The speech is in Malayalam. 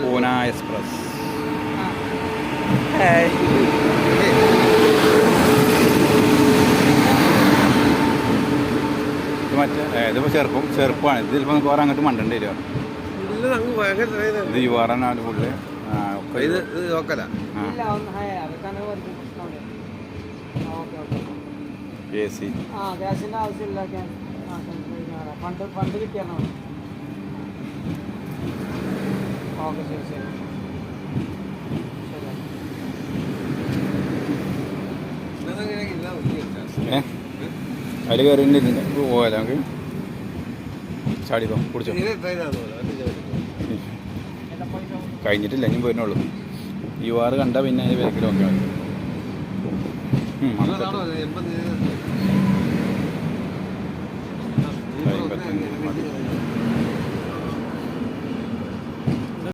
പൂന എക്സ്പ്രസ്. ഇത് മറ്റേ ഇതിപ്പോൾ ചെറുപ്പമാണ്. ഇത് ചിലപ്പോൾ നമുക്ക് വേറെ അങ്ങോട്ട് മണ്ടേണ്ടി വരിക. ഇത് യുവാറാണ് ഫുള്ള്. എ സി ഗ്യാസിൻ്റെ ആവശ്യമില്ല. ഫണ്ട് കിട്ടിയാൽ മതി. ഓക്കെ ശരി ശരി അതിൽ കയറി പോയാലോ നമുക്ക്? ചാടിക്കോ, കുടിച്ചോ. കഴിഞ്ഞിട്ടില്ല, ഇനി പോയിരുന്നുള്ളൂ. യുവാറ് കണ്ടാൽ പിന്നെ അതിന് വിലക്കിൽ നോക്കിയാൽ മതി.